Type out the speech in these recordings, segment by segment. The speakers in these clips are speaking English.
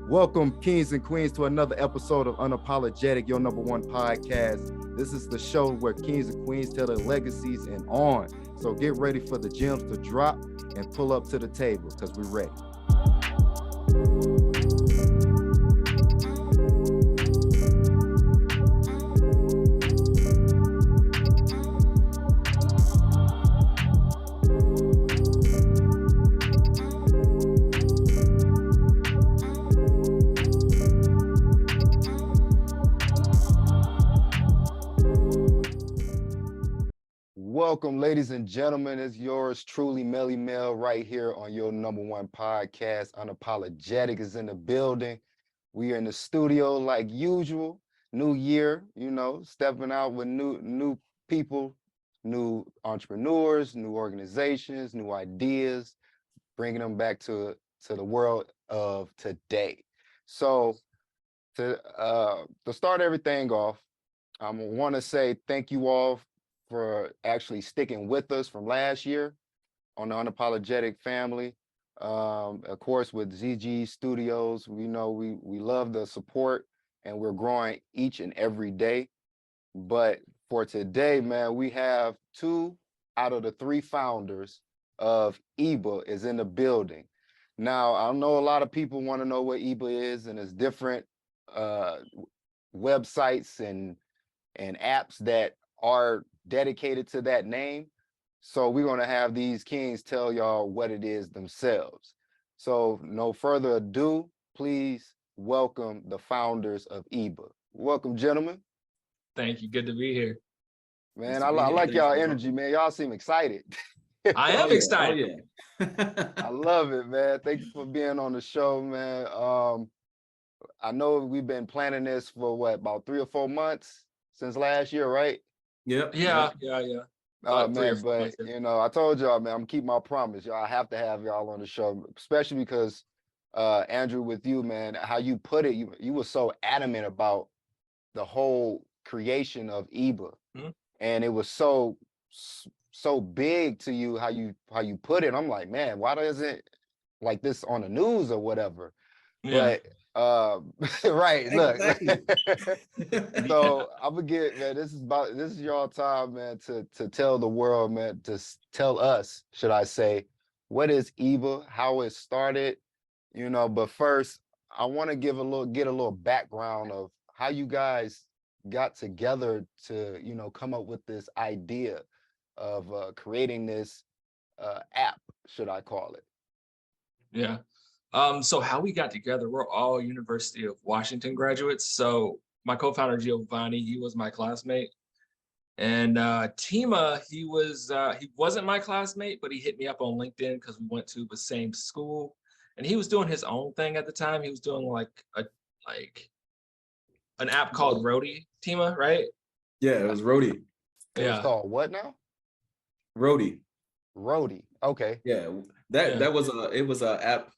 Welcome, kings and queens, to another episode of Unapologetic, your number one podcast. This is the show where kings and queens tell their legacies and on. So get ready for the gems to drop and pull up to the table because we're ready. Welcome, ladies and gentlemen. It's yours truly, Melly Mel, right here on your number one podcast. Unapologetic is in the building. We are in the studio like usual. New year, stepping out with new people, new entrepreneurs, new organizations, new ideas, bringing them back to the world of today. So to start everything off, I want to say thank you all for actually sticking with us from last year on the Unapologetic family. Of course, with Z.G.E Studios, we love the support and we're growing each and every day. But for today, man, we have 2 out of the 3 founders of Ebba is in the building. Now, I know a lot of people want to know what Ebba is, and it's different websites and apps that are dedicated to that name. So we're going to have these kings tell y'all what it is themselves. So no further ado, please welcome the founders of Ebba. Welcome, gentlemen. Thank you. Good to be here. Man, I like y'all energy, man. Y'all seem excited. I am excited. Oh, yeah. I love it, man. Thank you for being on the show, man. I know we've been planning this for about 3 or 4 months since last year, right? Yep. Yeah. Oh man, but I told y'all, man, I'm keeping my promise. Y'all, I have to have y'all on the show, especially because Andrew, with you, man, how you put it, you were so adamant about the whole creation of Ebba, and it was so big to you how you put it. I'm like, man, why doesn't like this on the news or whatever? Yeah. But right, look. Exactly. So I'm gonna get, man, this is your time, man, to tell the world, man, to tell us, should I say, what is Ebba, how it started, but first I want to get a little background of how you guys got together to, come up with this idea of creating this app, should I call it? Yeah. So how we got together, we're all University of Washington graduates. So my co-founder Giovanni, he was my classmate, and Tima, he wasn't my classmate, but he hit me up on LinkedIn because we went to the same school, and he was doing his own thing at the time. He was doing like an app called Roadie. Tima, right? Yeah, it was Roadie. It was called what now? Roadie. Okay. Yeah, that was a app.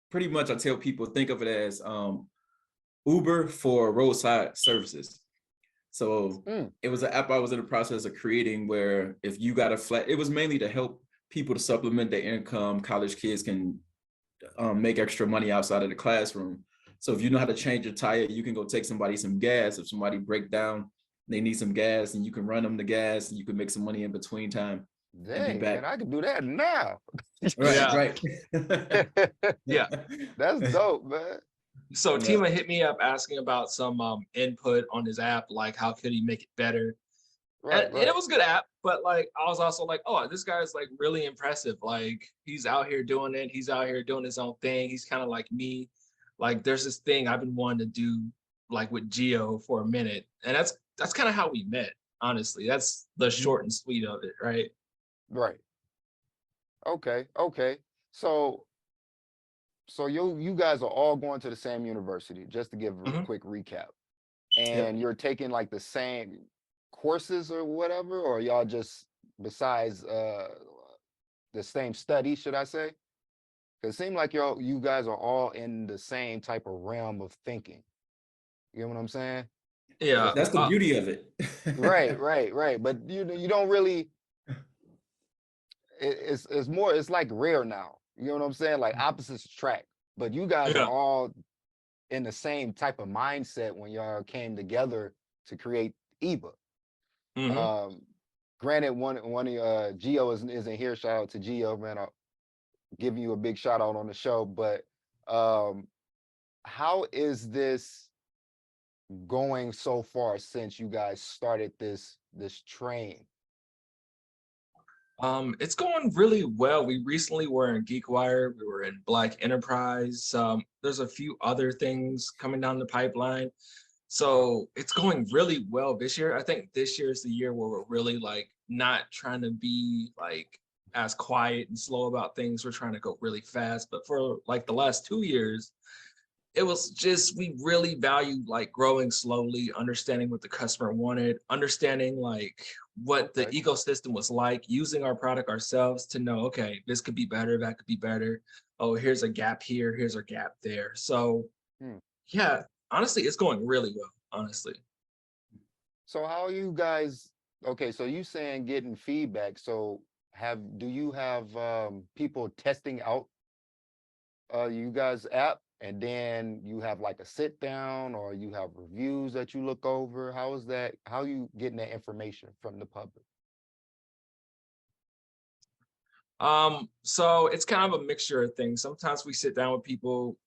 Pretty much, I tell people, think of it as Uber for roadside services. So it was an app I was in the process of creating where if you got a flat, it was mainly to help people to supplement their income. College kids can make extra money outside of the classroom. So if you know how to change a tire, you can go take somebody some gas. If somebody break down, they need some gas, and you can run them the gas, and you can make some money in between time. Dang, man, I can do that now. Right. Yeah. That's dope, man. So Tima hit me up asking about some input on his app, like how could he make it better. Right. And it was a good app, but like I was also like, oh, this guy is like really impressive. Like he's out here doing it. He's out here doing his own thing. He's kind of like me. Like there's this thing I've been wanting to do like with Geo for a minute. And that's kind of how we met, honestly. That's the short and sweet of it, right? Right. Okay. So you guys are all going to the same university, just to give a quick recap. And you're taking like the same courses or whatever, or y'all just besides the same study, should I say? Because it seems like you guys are all in the same type of realm of thinking. You know what I'm saying? Yeah. That's the beauty of it. Right. But you don't really. It's like rare now. You know what I'm saying? Like opposites attract. But you guys are all in the same type of mindset when y'all came together to create Ebba. Granted, one of Geo isn't here. Shout out to Geo, man. I'll give you a big shout out on the show. But how is this going so far since you guys started this train? It's going really well. We recently were in Geek Wire. We were in Black Enterprise. There's a few other things coming down the pipeline. So it's going really well this year. I think this year is the year where we're really like not trying to be like as quiet and slow about things. We're trying to go really fast. But for like the last 2 years, it was just, we really valued like growing slowly, understanding what the customer wanted, understanding like what the ecosystem was like, using our product ourselves to know, okay, this could be better, that could be better. Oh, here's a gap here, here's a gap there. So yeah, honestly, it's going really well, honestly. So how are you guys, okay, so you saying getting feedback. So do you have people testing out you guys app, and then you have like a sit down, or you have reviews that you look over? How is that? How are you getting that information from the public? So it's kind of a mixture of things. Sometimes we sit down with people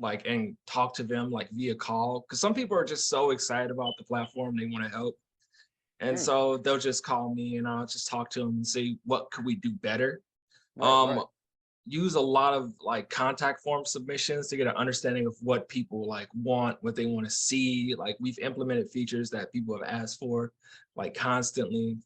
like and talk to them like via call, because some people are just so excited about the platform, they want to help. And so they'll just call me and I'll just talk to them and see what could we do better. Right. Use a lot of like contact form submissions to get an understanding of what people like want, what they want to see. Like we've implemented features that people have asked for like constantly.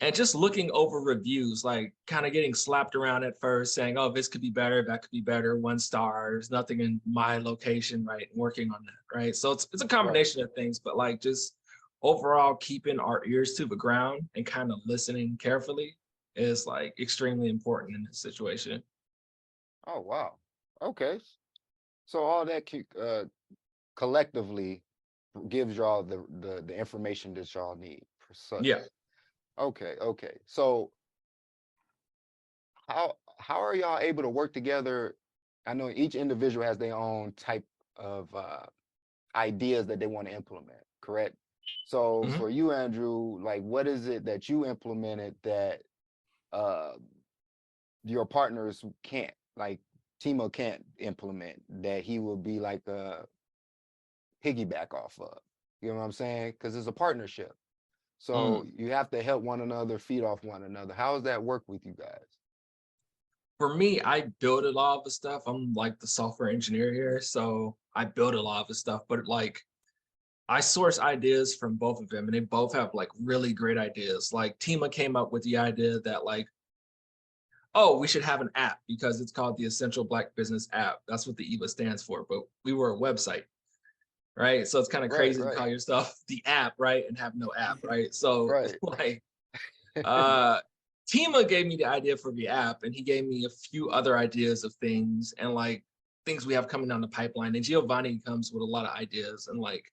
And just looking over reviews, like kind of getting slapped around at first saying, oh, this could be better, that could be better, 1 star, there's nothing in my location, right? Working on that, right? So it's a combination of things, but like just overall keeping our ears to the ground and kind of listening carefully is like extremely important in this situation. Oh, wow. Okay. So all that collectively gives y'all the information that y'all need for such. Yeah. Okay. So how are y'all able to work together? I know each individual has their own type of ideas that they want to implement, correct? So for you, Andrew, like what is it that you implemented that your partners can't, like Timo can't implement, that he will be like a piggyback off of? You know what I'm saying? Because it's a partnership. So you have to help one another, feed off one another. How does that work with you guys? For me, I build a lot of the stuff. I'm like the software engineer here. So I build a lot of the stuff, but like I source ideas from both of them and they both have like really great ideas. Like Tima came up with the idea that like, oh, we should have an app because it's called the Essential Black Business App. That's what the EBA stands for, but we were a website, right? So it's kind of crazy to call yourself the app, right? And have no app, right? So like, Tima gave me the idea for the app and he gave me a few other ideas of things and like things we have coming down the pipeline. And Giovanni comes with a lot of ideas and like,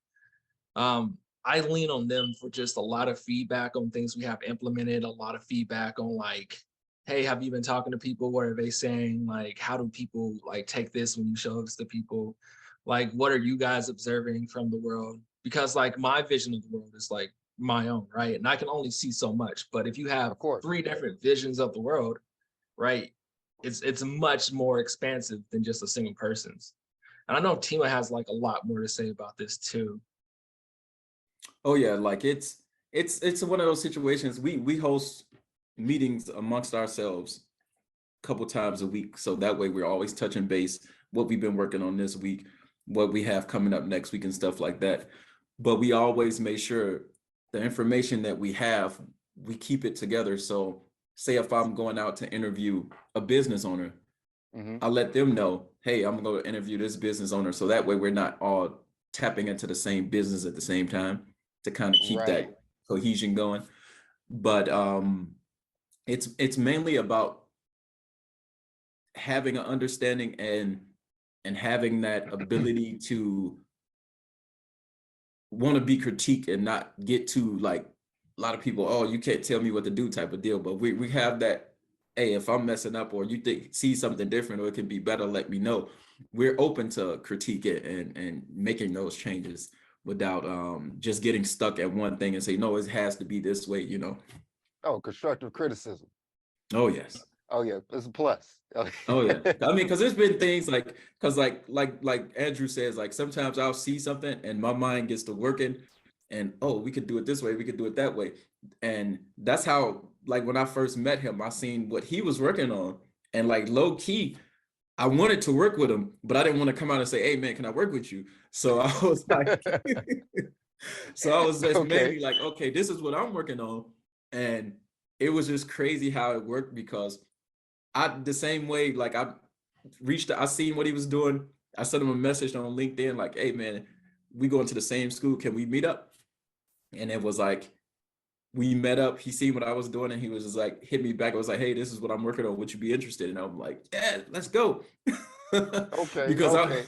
I lean on them for just a lot of feedback on things we have implemented, a lot of feedback on like, hey, have you been talking to people? What are they saying? Like, how do people like take this when you show this to people? Like, what are you guys observing from the world? Because like my vision of the world is like my own, right? And I can only see so much. But if you have 3 different visions of the world, right, it's much more expansive than just a single person's. And I know Tima has like a lot more to say about this too. Oh yeah, like it's one of those situations. We host meetings amongst ourselves a couple times a week, so that way we're always touching base what we've been working on this week, what we have coming up next week and stuff like that. But we always make sure the information that we have, we keep it together. So say if I'm going out to interview a business owner, I'll let them know, hey, I'm going to interview this business owner. So that way we're not all tapping into the same business at the same time to kind of keep that cohesion going. But it's mainly about having an understanding and having that ability to want to be critiqued and not get to like a lot of people, oh, you can't tell me what to do type of deal. But we have that, hey, if I'm messing up or you see something different or it can be better, let me know. we're open to critique it and making those changes without just getting stuck at one thing and say, no, it has to be this way, you know. Oh, constructive criticism. Oh yes. Oh yeah, it's a plus. Oh yeah. I mean, because there's been things like, because like Andrew says, like sometimes I'll see something and my mind gets to working and oh, we could do it this way, we could do it that way. And that's how, like when I first met him, I seen what he was working on. And like low key, I wanted to work with him, but I didn't want to come out and say, hey man, can I work with you? So I was like, so I was just Okay. mainly like, okay, this is what I'm working on. And it was just crazy how it worked because the same way, like I seen what he was doing. I sent him a message on LinkedIn, like, hey man, we going to the same school. Can we meet up? And it was like, we met up, he seen what I was doing and he was just like, hit me back. I was like, hey, this is what I'm working on. Would you be interested? And I'm like, yeah, let's go. Okay. because Okay.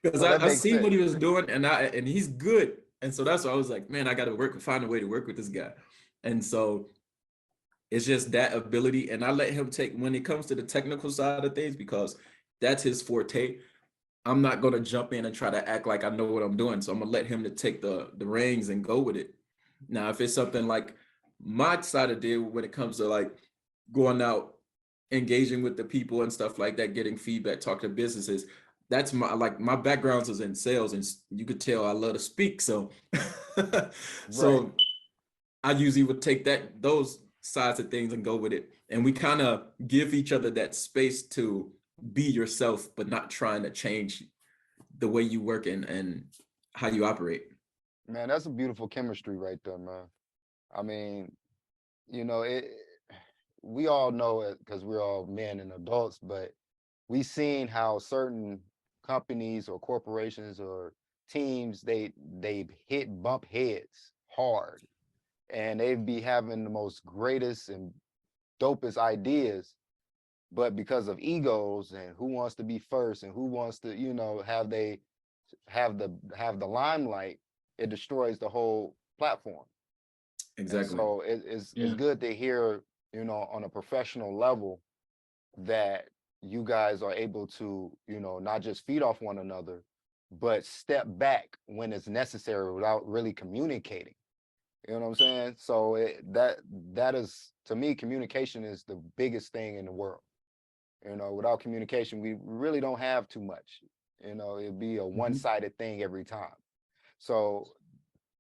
because No, that I makes seen what sense. he was doing and he's good. And so that's why I was like, man, I got to find a way to work with this guy. And so it's just that ability. And I let him take, when it comes to the technical side of things, because that's his forte. I'm not going to jump in and try to act like I know what I'm doing. So I'm going to let him to take the reins and go with it. Now, if it's something like my side of the deal, when it comes to like going out, engaging with the people and stuff like that, getting feedback, talking to businesses, that's my background is in sales, and you could tell I love to speak. So, Right. so I usually would take those sides of things and go with it. And we kind of give each other that space to be yourself, but not trying to change the way you work and how you operate. Man, that's a beautiful chemistry right there, man. I mean, you know, we all know it because we're all men and adults, but we seen how certain companies or corporations or teams they bump heads hard, and they'd be having the most greatest and dopest ideas, but because of egos and who wants to be first and who wants to, have the limelight, it destroys the whole platform. And Exactly. so it's Yeah. good to hear, on a professional level, that you guys are able to, not just feed off one another, but step back when it's necessary without really communicating. You know what I'm saying? So that is, to me, communication is the biggest thing in the world. Without communication, we really don't have too much. It'd be a one-sided thing every time. So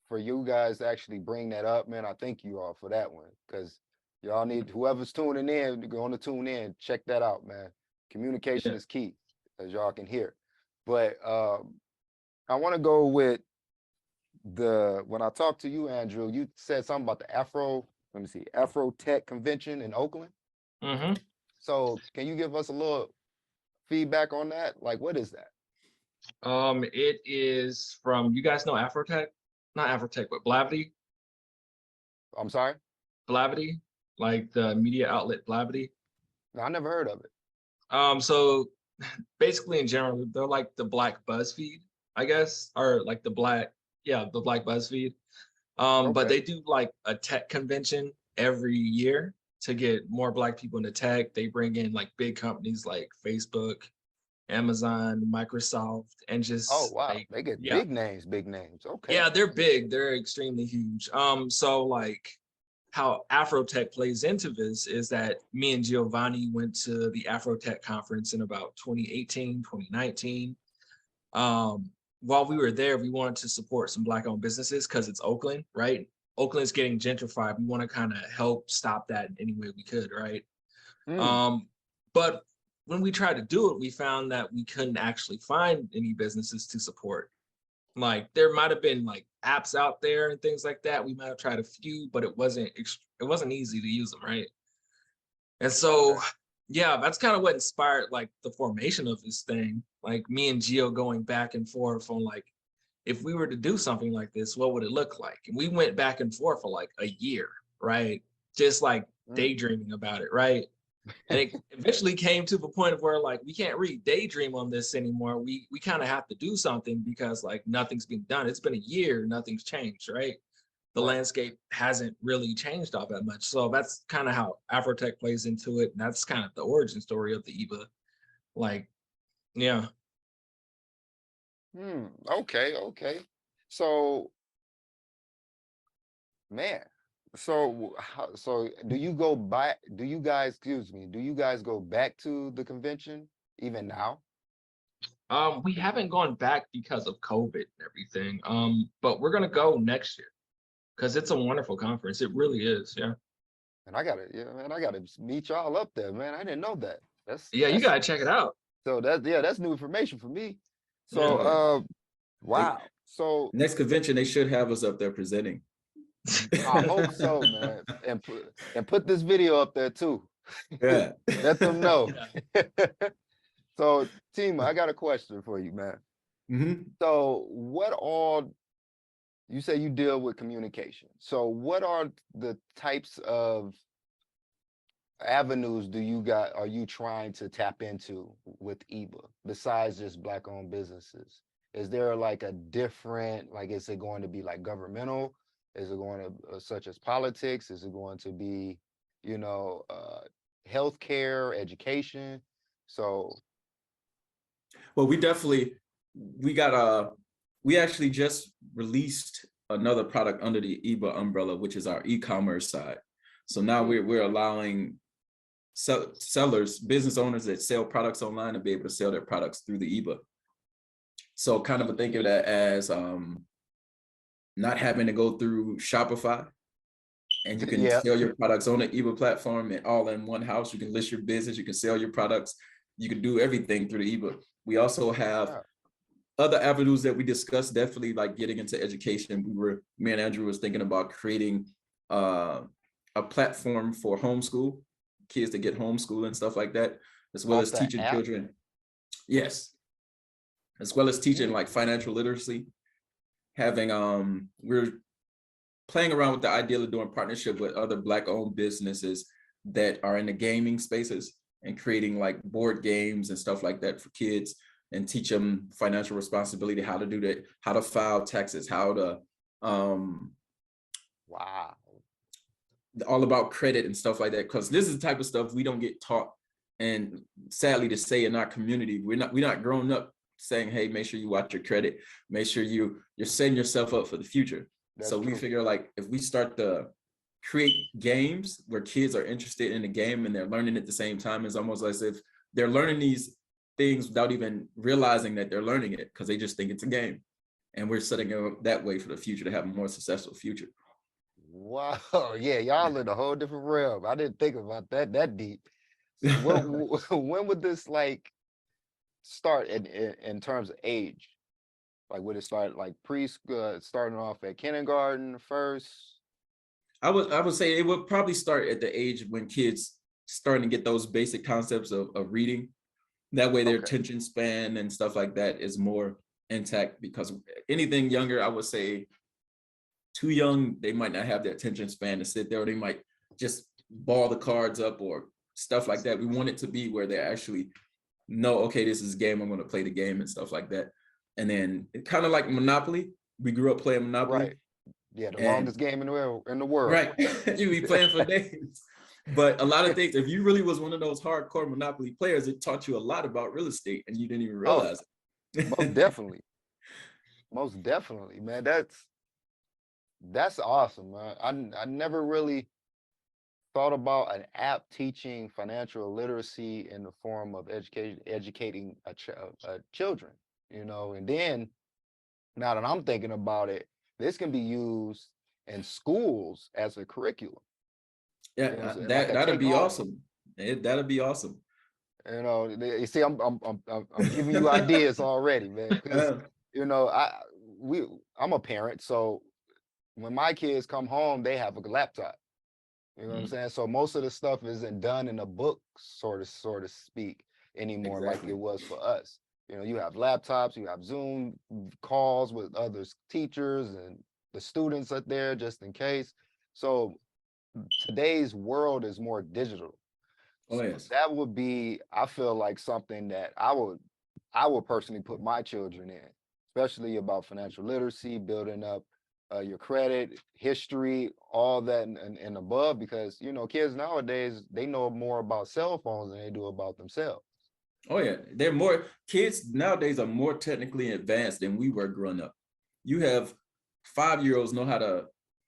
for you guys to actually bring that up, man, I thank you all for that one, because y'all need, whoever's tuning in, going to tune in, check that out, man. Communication Yeah. is key, as y'all can hear. But I want to go with when I talked to you, Andrew, you said something about the Afro Tech Convention in Oakland. Mm-hmm. So can you give us a little feedback on that? Like, what is that? It is from, you guys know Afrotech? Not Afrotech, but Blavity. I'm sorry? Blavity, like the media outlet Blavity. No, I never heard of it. So basically in general, they're like the Black BuzzFeed, I guess, or like the Black BuzzFeed. But Okay. they do like a tech convention every year to get more Black people into tech. They bring in like big companies like Facebook, Amazon, Microsoft, and Oh, just wow. like, They get yeah, big names, big names. Okay. yeah, they're big. They're extremely huge. So like how Afrotech plays into this is that me and Giovanni went to the Afrotech conference in about 2018, 2019. While we were there, we wanted to support some Black-owned businesses because it's Oakland, right? Oakland's getting gentrified. We want to kind of help stop that in any way we could, right? Mm, But when we tried to do it, we found that we couldn't actually find any businesses to support. Like there might have been like apps out there and things like that. We might have tried a few, but it wasn't easy to use them, right? And so, okay. yeah, that's kind of what inspired like the formation of this thing. Like me and Gio going back and forth on like, if we were to do something like this, what would it look like? And we went back and forth for like a year, right? Just like Mm. daydreaming about it, right? And it eventually came to the point of where like we can't really daydream on this anymore. We kind of have to do something because like nothing's been done. It's been a year, nothing's changed, right? The Right. landscape hasn't really changed all that much. So that's kind of how Afrotech plays into it. And that's kind of the origin story of the EBA. Like, yeah. Okay, okay. So, man, so so do you go back? Do you guys, excuse me, do you guys go back to the convention even now? We haven't gone back because of COVID and everything. But we're gonna go next year because it's a wonderful conference. It really is. Yeah. And I gotta, yeah, man, I gotta meet y'all up there, man. I didn't know that. Yeah, you That's gotta check it out. so that's yeah, that's new information for me. So, Yeah. Oh yeah. They wow. So next convention they should have us up there presenting. I hope so, man. And put this video up there too. Yeah. Let them know. Yeah. So, Tima, I got a question for you, man. Mhm. So, what all you say you deal with communication. So, what are the types of avenues are you trying to tap into with EBA besides just black owned businesses? Is there like a different, like, is it going to be like governmental? Is it going to, such as politics? Is it going to be, you know, healthcare, education? So, Well, we got we actually just released another product under the EBA umbrella, which is our e-commerce side. So now we're allowing sellers, business owners that sell products online to be able to sell their products through the EBA. So kind of think of that as not having to go through Shopify, and you can yeah. sell your products on the EBA platform and all in one house. You can list your business, you can sell your products, you can do everything through the EBA. We also have Yeah. other avenues that we discussed, definitely like getting into education. Me and Andrew was thinking about creating a platform for homeschool, kids to get homeschool and stuff like that, as well Off as the teaching app. children. Yes, as well as teaching Mm, like financial literacy. Having we're playing around with the idea of doing partnership with other Black owned businesses that are in the gaming spaces and creating like board games and stuff like that for kids and teach them financial responsibility, how to do that, how to file taxes, how to wow. all about credit and stuff like that. Because this is the type of stuff we don't get taught. And sadly to say, in our community, we're not growing up saying, hey, make sure you watch your credit, make sure you're setting yourself up for the future. That's So we true. figure like if we start to create games where kids are interested in the game and they're learning at the same time, it's almost as if they're learning these things without even realizing that they're learning it because they just think it's a game. And we're setting up that way for the future to have a more successful future. Wow. Yeah, y'all in a whole different realm. I didn't think about that deep. So when would this like start in terms of age? Like would it start like preschool, starting off at kindergarten first? I would say it would probably start at the age when kids starting to get those basic concepts of reading. That way their Okay. attention span and stuff like that is more intact, because anything younger, I would say too young, they might not have the attention span to sit there, or they might just ball the cards up or stuff like that. We want it to be where they actually know, okay, this is a game, I'm going to play the game and stuff like that. And then kind of like Monopoly. We grew up playing Monopoly, Right. Yeah, the and longest game in the world. right, you be playing for days. But a lot of things, if you really was one of those hardcore Monopoly players, it taught you a lot about real estate and you didn't even Oh, realize most it. definitely. Most definitely, man. That's awesome, man. I never really thought about an app teaching financial literacy in the form of educating children, you know, and then now that I'm thinking about it, this can be used in schools as a curriculum, you know, Yeah, so like that a that'd take be home. awesome. That'd be awesome. You know, you see, I'm giving you ideas already, man, because you know, I'm a parent, so when my kids come home, they have a laptop. You know what I'm Mm, saying? So most of the stuff isn't done in a book, sort of speak, anymore like it exactly. was for us. You know, you have laptops, you have Zoom calls with other teachers and the students up there just in case. So today's world is more digital. Oh So yes. that would be, I feel like something that I would personally put my children in, especially about financial literacy, building up your credit, history, all that and above, because you know kids nowadays they know more about cell phones than they do about themselves. Oh yeah, they're more kids nowadays are more technically advanced than we were growing up. You have 5-year-olds know how to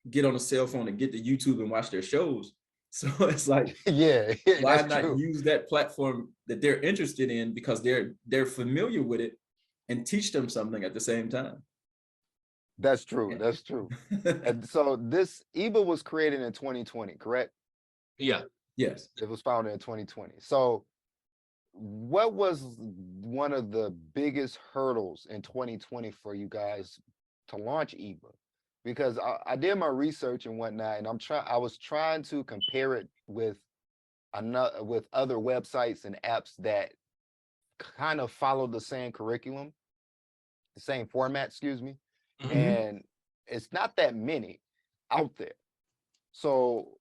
get on a cell phone and get to YouTube and watch their shows. So it's like, Yeah, why that's not true. use that platform that they're interested in because they're familiar with it and teach them something at the same time. That's true. That's true. And so this Ebba was created in 2020, correct? Yeah. Yes. It was founded in 2020. So what was one of the biggest hurdles in 2020 for you guys to launch Ebba? Because I did my research and whatnot, and I was trying to compare it with other websites and apps that kind of follow the same curriculum, the same format, excuse me. Mhm. And it's not that many out there. So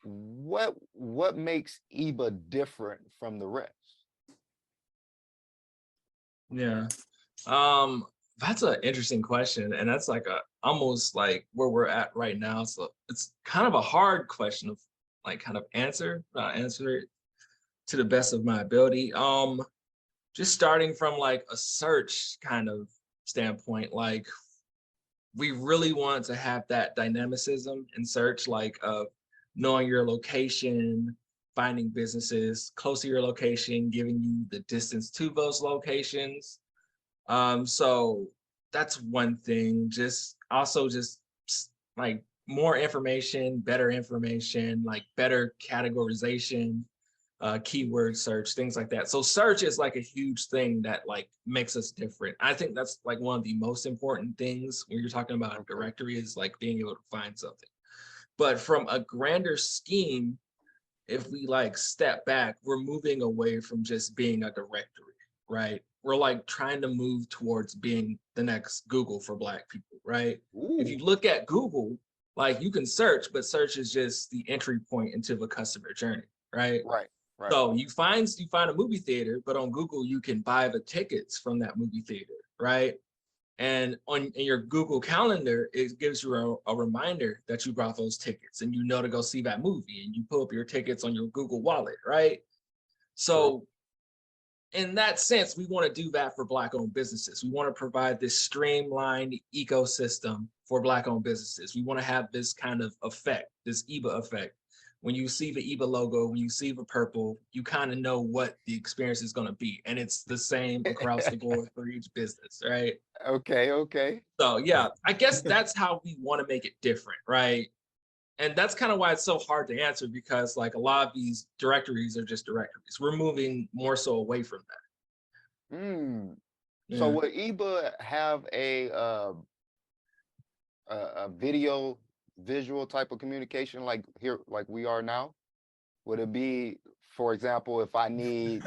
what makes Ebba different from the rest? Yeah. That's an interesting question. And that's like almost like where we're at right now. So it's kind of a hard question of like kind of answer it to the best of my ability. Just starting from like a search kind of standpoint, like we really want to have that dynamicism in search, like of knowing your location, finding businesses close to your location, giving you the distance to those locations. So that's one thing. Just also just like more information, like better categorization, keyword search, things like that. So search is like a huge thing that like makes us different. I think that's like one of the most important things when you're talking about a directory is like being able to find something. But from a grander scheme, if we like step back, we're moving away from just being a directory, right? We're like trying to move towards being the next Google for Black people, right? Ooh. If you look at Google, like you can search, but search is just the entry point into the customer journey, right? Right. Right. So you find a movie theater, but on Google you can buy the tickets from that movie theater, right? And in your Google Calendar, it gives you a reminder that you brought those tickets and you know to go see that movie and you pull up your tickets on your Google Wallet, right? So in that sense, we want to do that for Black-owned businesses. We want to provide this streamlined ecosystem for Black-owned businesses. We want to have this kind of effect, this Ebba effect. When you see the Ebba logo, when you see the purple, you kind of know what the experience is going to be. And it's the same across the board for each business, right? Okay. Okay. So yeah, I guess that's how we want to make it different, right? And that's kind of why it's so hard to answer because like a lot of these directories are just directories. We're moving more so away from that. So Yeah. would Ebba have a video visual type of communication like here like we are now? Would it be, for example, if I need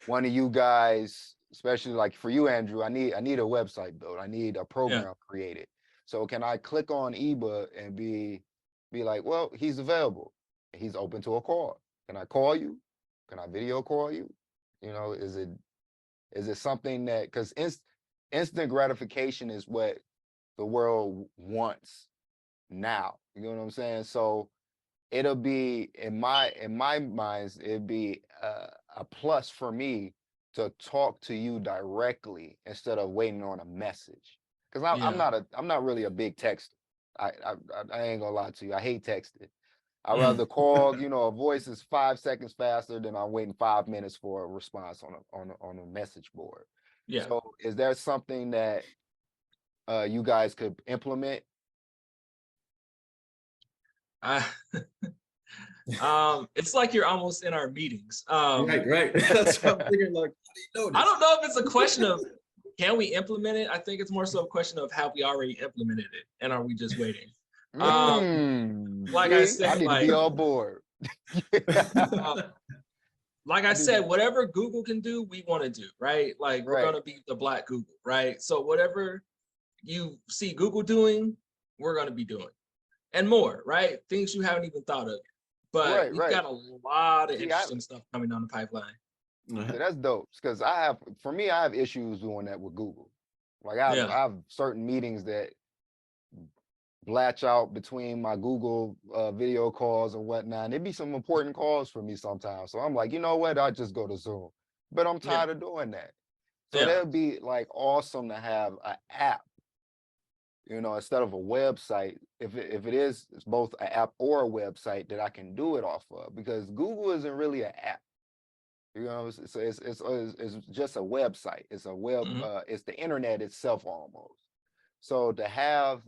one of you guys, especially like for you, Andrew, I need a website built. I need a program created. So can I click on Ebba and be like, well, he's available. He's open to a call. Can I call you? Can I video call you? You know, is it something that because instant gratification is what the world wants now. You know what I'm saying? So it'll be in my minds, it'd be a plus for me to talk to you directly instead of waiting on a message. Because I'm not really a big texter. I ain't gonna lie to you. I hate texting. I rather call, you know, a voice is 5 seconds faster than I'm waiting 5 minutes for a response on a message board. Yeah. So is there something that you guys could implement? It's like you're almost in our meetings. Right. That's what I'm thinking. Like, how do you know this? I don't know if it's a question of can we implement it. I think it's more so a question of have we already implemented it and are we just waiting? Like I said, I need to be on board. Like I said, whatever Google can do, we want to do, right? Like we're gonna be the Black Google, right? So whatever you see Google doing, we're gonna be doing, and more, right? Things you haven't even thought of. But we've got a lot of interesting stuff coming down the pipeline. Yeah, that's dope. Because I have issues doing that with Google. Like I have certain meetings that blatch out between my Google video calls and whatnot. And it'd be some important calls for me sometimes. So I'm like, you know what? I'll just go to Zoom. but I'm tired of doing that. So that'd be like awesome to have an app, instead of a website. If it is, it's both an app or a website that I can do it off of, because Google isn't really an app. It's just a website. It's a web. It's the internet itself almost. So to have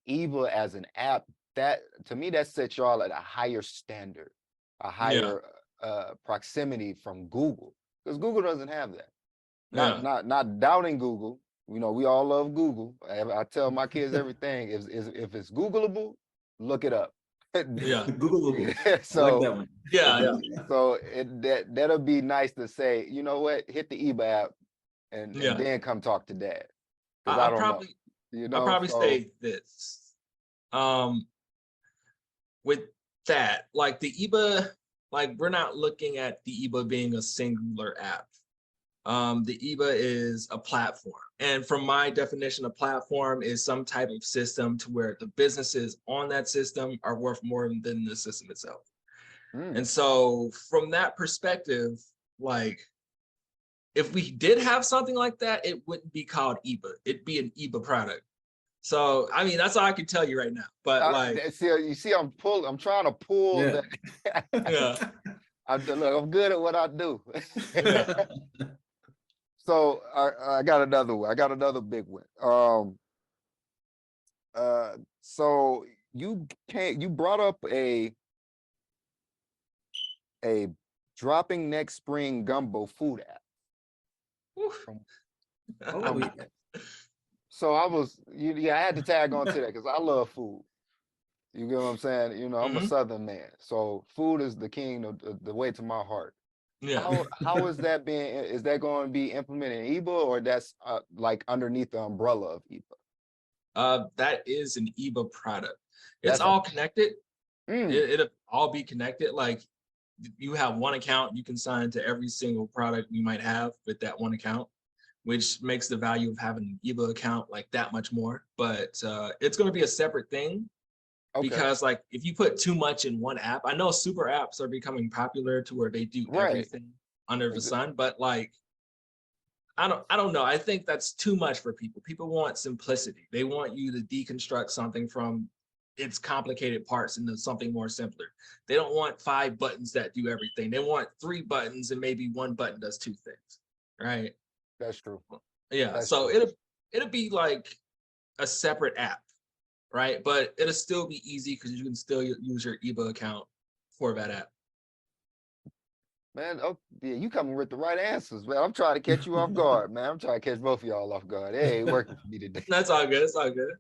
Ebba as an app, that to me that sets y'all at a higher standard, a higher proximity from Google, because Google doesn't have that. Not doubting Google. We all love Google. I tell my kids everything. If it's Googleable, look it up. Googleable. So I like that one. So that'll be nice to say. You know what? Hit the Ebba app, and then come talk to Dad. I'll probably say this. With that, like the Ebba, like we're not looking at the Ebba being a singular app. The Ebba is a platform. And from my definition, a platform is some type of system to where the businesses on that system are worth more than the system itself. And so from that perspective, like if we did have something like that, it wouldn't be called Ebba. It'd be an Ebba product. So, I mean, that's all I can tell you right now. But you see, I'm trying to pull that. I'm good at what I do. So I got another one. I got another big one. So you brought up a dropping next spring gumbo food app. So I was, I had to tag on to that because I love food. You get what I'm saying? I'm a Southern man, so food is the king of the way to my heart. How is that being? Is that going to be implemented in Ebba, or that's like underneath the umbrella of Ebba? That is an Ebba product. It's all connected. It'll all be connected. Like you have one account, you can sign to every single product you might have with that one account, which makes the value of having an Ebba account like that much more. But it's going to be a separate thing. Because like if you put too much in one app, I know super apps are becoming popular to where they do everything under the sun, but like I don't know. I think that's too much for people. People want simplicity. They want you to deconstruct something from its complicated parts into something more simpler. They don't want 5 buttons that do everything. They want 3 buttons and maybe 1 button does 2 things. Right? That's true. So it'll be like a separate app. Right, but it'll still be easy because you can still use your Ebba account for that app. Man, you coming with the right answers, man. I'm trying to catch you off guard, man. I'm trying to catch both of y'all off guard. Hey, working for me today. That's all good. It's all good.